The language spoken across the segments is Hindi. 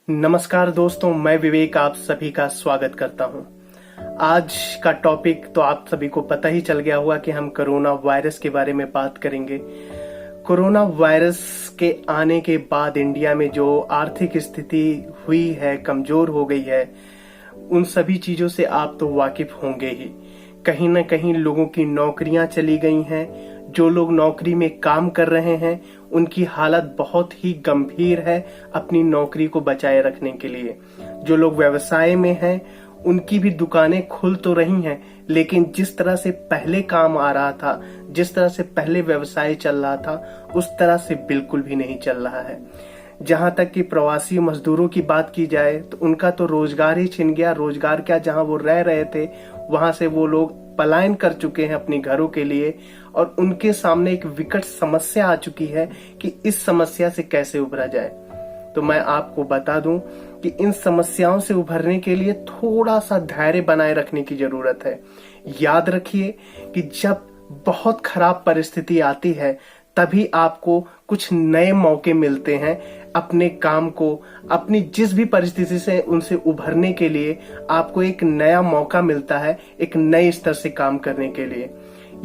नमस्कार दोस्तों, मैं विवेक आप सभी का स्वागत करता हूं। आज का टॉपिक तो आप सभी को पता ही चल गया होगा कि हम कोरोना वायरस के बारे में बात करेंगे। कोरोना वायरस के आने के बाद इंडिया में जो आर्थिक स्थिति हुई है, कमजोर हो गई है, उन सभी चीजों से आप तो वाकिफ होंगे ही। कहीं ना कहीं लोगों की नौकरियां चली गई हैं। जो लोग नौकरी में काम कर रहे हैं उनकी हालत बहुत ही गंभीर है अपनी नौकरी को बचाए रखने के लिए। जो लोग व्यवसाय में हैं उनकी भी दुकानें खुल तो रही हैं, लेकिन जिस तरह से पहले काम आ रहा था, जिस तरह से पहले व्यवसाय चल रहा था, उस तरह से बिल्कुल भी नहीं चल रहा है। जहां तक कि प्रवासी मजदूरों की बात की जाए तो उनका तो रोजगार ही छिन गया। रोजगार क्या, जहां वो रह रहे थे वहां से वो लोग पलायन कर चुके हैं अपने घरों के लिए, और उनके सामने एक विकट समस्या आ चुकी है कि इस समस्या से कैसे उभरा जाए। तो मैं आपको बता दूं कि इन समस्याओं से उभरने के लिए थोड़ा सा धैर्य बनाए रखने की जरूरत है। याद रखिए कि जब बहुत खराब परिस्थिति आती है तभी आपको कुछ नए मौके मिलते हैं अपने काम को, अपनी जिस भी परिस्थिति से उनसे उभरने के लिए आपको एक नया मौका मिलता है, एक नए स्तर से काम करने के लिए।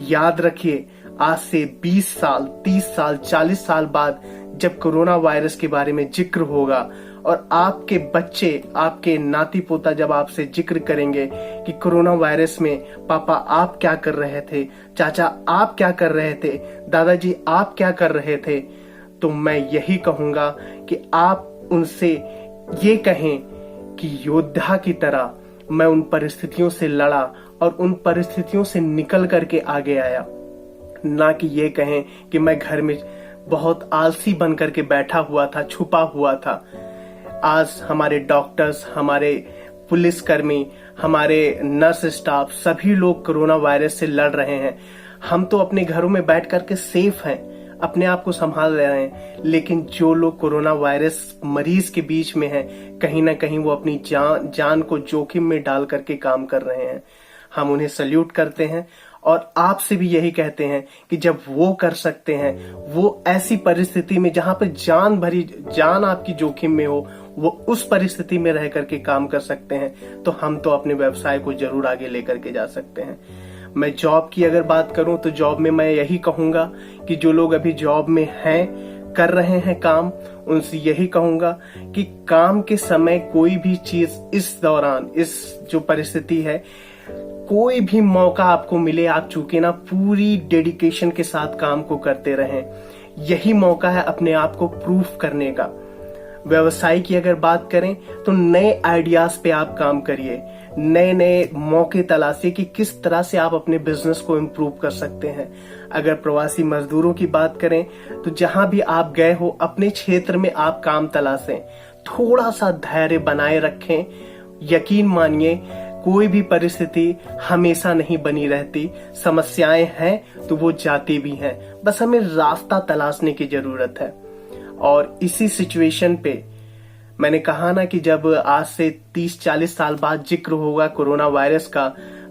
याद रखिए, आज से 20 साल, 30 साल, 40 साल बाद जब कोरोना वायरस के बारे में जिक्र होगा और आपके बच्चे, आपके नाती पोता जब आपसे जिक्र करेंगे कि कोरोना वायरस में पापा आप क्या कर रहे थे, चाचा आप क्या कर रहे थे, दादाजी आप क्या कर रहे थे, तो मैं यही कहूंगा कि आप उनसे ये कहें कि योद्धा की तरह मैं उन परिस्थितियों से लड़ा और उन परिस्थितियों से निकल करके आगे आया। ना कि ये कहें कि मैं घर में बहुत आलसी बन करके बैठा हुआ था, छुपा हुआ था। आज हमारे डॉक्टर्स, हमारे पुलिसकर्मी, हमारे नर्स स्टाफ, सभी लोग कोरोना वायरस से लड़ रहे हैं। हम तो अपने घरों में बैठ करके सेफ हैं, अपने आप को संभाल रहे हैं, लेकिन जो लोग कोरोना वायरस मरीज के बीच में हैं, कहीं ना कहीं वो अपनी जान को जोखिम में डाल करके काम कर रहे हैं। हम उन्हें सल्यूट करते हैं और आपसे भी यही कहते हैं कि जब वो कर सकते हैं, वो ऐसी परिस्थिति में जहां पे जान आपकी जोखिम में हो, वो उस परिस्थिति में रह करके काम कर सकते हैं, तो हम तो अपने व्यवसाय को जरूर आगे लेकर के जा सकते हैं। मैं जॉब की अगर बात करूं तो जॉब में मैं यही कहूंगा कि जो लोग अभी जॉब में हैं, कर रहे हैं काम, उनसे यही कहूंगा कि काम के समय कोई भी चीज इस दौरान, इस जो परिस्थिति है, कोई भी मौका आपको मिले, आप चूके ना, पूरी डेडिकेशन के साथ काम को करते रहें। यही मौका है अपने आप को प्रूफ करने का। व्यवसाय की अगर बात करें तो नए आइडियाज पे आप काम करिए, नए नए मौके तलाशिए कि किस तरह से आप अपने बिजनेस को इम्प्रूव कर सकते हैं। अगर प्रवासी मजदूरों की बात करें तो जहां भी आप गए हो अपने क्षेत्र में आप काम तलाशें, थोड़ा सा धैर्य बनाए रखें। यकीन मानिए, कोई भी परिस्थिति हमेशा नहीं बनी रहती। समस्याएं हैं तो वो जाती भी हैं, बस हमें रास्ता तलाशने की जरूरत है। और इसी सिचुएशन पे मैंने कहा ना कि जब आज से 30-40 साल बाद जिक्र होगा कोरोना वायरस का,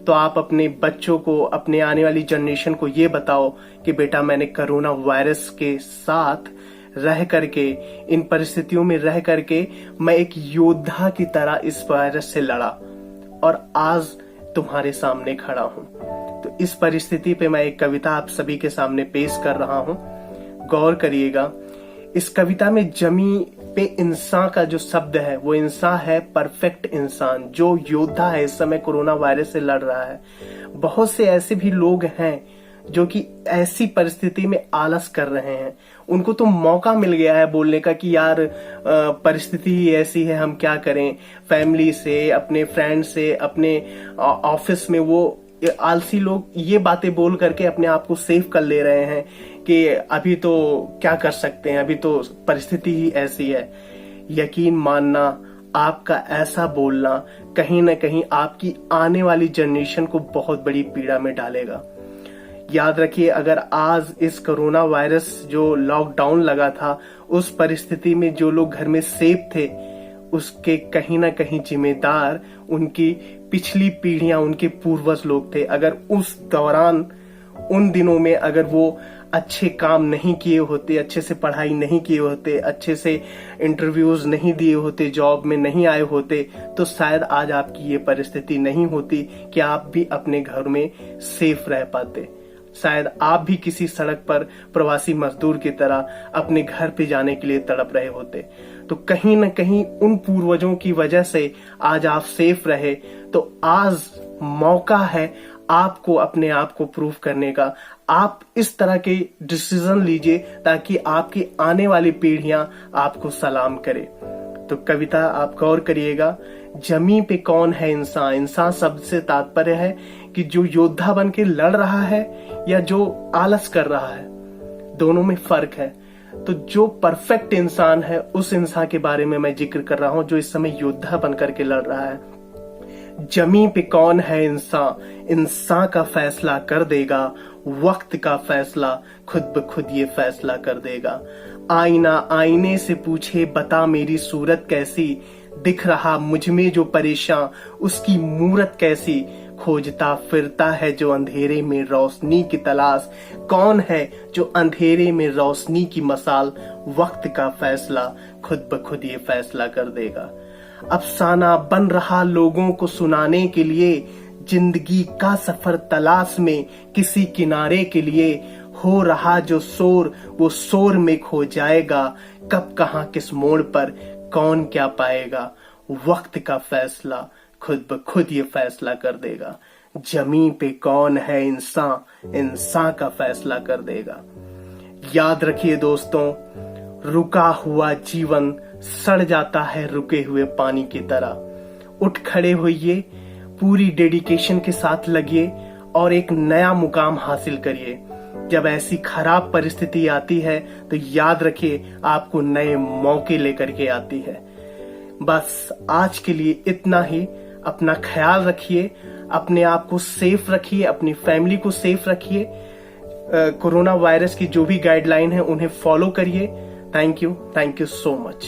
तो आप अपने बच्चों को, अपने आने वाली जनरेशन को ये बताओ कि बेटा मैंने कोरोना वायरस के साथ रह करके, इन परिस्थितियों में रह करके मैं एक योद्धा की तरह इस वायरस से लड़ा और आज तुम्हारे सामने खड़ा हूं। तो इस परिस्थिति पे मैं एक कविता आप सभी के सामने पेश कर रहा हूं, गौर करिएगा। इस कविता में जमी पे इंसान का जो शब्द है वो इंसान है, परफेक्ट इंसान, जो योद्धा है, इस समय कोरोना वायरस से लड़ रहा है। बहुत से ऐसे भी लोग हैं जो कि ऐसी परिस्थिति में आलस कर रहे हैं। उनको तो मौका मिल गया है बोलने का कि यार परिस्थिति ही ऐसी है, हम क्या करें। फैमिली से, अपने फ्रेंड से, अपने ऑफिस में वो आलसी लोग ये बातें बोल करके अपने आप को सेफ कर ले रहे हैं कि अभी तो क्या कर सकते हैं, अभी तो परिस्थिति ही ऐसी है। यकीन मानना, आपका ऐसा बोलना कहीं ना कहीं आपकी आने वाली जनरेशन को बहुत बड़ी पीड़ा में डालेगा। याद रखिए, अगर आज इस कोरोना वायरस जो लॉकडाउन लगा था, उस परिस्थिति में जो लोग घर में सेफ थे, उसके कहीं ना कहीं जिम्मेदार उनकी पिछली पीढ़ियां, उनके पूर्वज लोग थे। अगर उस दौरान, उन दिनों में अगर वो अच्छे काम नहीं किए होते, अच्छे से पढ़ाई नहीं किए होते, अच्छे से इंटरव्यूज नहीं दिए होते, जॉब में नहीं आए होते, तो शायद आज आपकी ये परिस्थिति नहीं होती कि आप भी अपने घर में सेफ रह पाते। शायद आप भी किसी सड़क पर प्रवासी मजदूर की तरह अपने घर पे जाने के लिए तड़प रहे होते। तो कहीं न कहीं उन पूर्वजों की वजह से आज आप सेफ रहे। तो आज मौका है आपको अपने आप को प्रूव करने का। आप इस तरह के डिसीजन लीजिए ताकि आपकी आने वाली पीढ़ियां आपको सलाम करे। तो कविता आप गौर करिएगा, जमी पे कौन है इंसान। इंसान शब्द से तात्पर्य है कि जो योद्धा बन के लड़ रहा है या जो आलस कर रहा है, दोनों में फर्क है। तो जो परफेक्ट इंसान है उस इंसान के बारे में मैं जिक्र कर रहा हूं जो इस समय योद्धा बनकर के लड़ रहा है। जमी पे कौन है इंसान, इंसान का फैसला कर देगा, वक्त का फैसला खुद ब खुद ये फैसला कर देगा। आईना आईने से पूछे बता मेरी सूरत कैसी, दिख रहा मुझ में जो परेशान उसकी मूरत कैसी। खोजता फिरता है जो अंधेरे में रोशनी की तलाश, कौन है जो अंधेरे में रोशनी की मसाल। वक्त का फैसला खुद ब खुद ये फैसला कर देगा। अफसाना बन रहा लोगों को सुनाने के लिए, जिंदगी का सफर तलाश में किसी किनारे के लिए। हो रहा जो शोर वो शोर में खो जाएगा, कब कहां किस मोड़ पर कौन क्या पाएगा। वक्त का फैसला खुद ब खुद ये फैसला कर देगा। जमीन पे कौन है इंसान, इंसान का फैसला कर देगा। याद रखिए दोस्तों, रुका हुआ जीवन सड़ जाता है रुके हुए पानी की तरह। उठ खड़े होइए, पूरी डेडिकेशन के साथ लगिए और एक नया मुकाम हासिल करिए। जब ऐसी खराब परिस्थिति आती है तो याद रखिए आपको नए मौके लेकर के आती है। बस आज के लिए इतना ही। अपना ख्याल रखिए, अपने आप को सेफ रखिए, अपनी फैमिली को सेफ रखिए। कोरोना वायरस की जो भी गाइडलाइन है उन्हें फॉलो करिए। Thank you so much.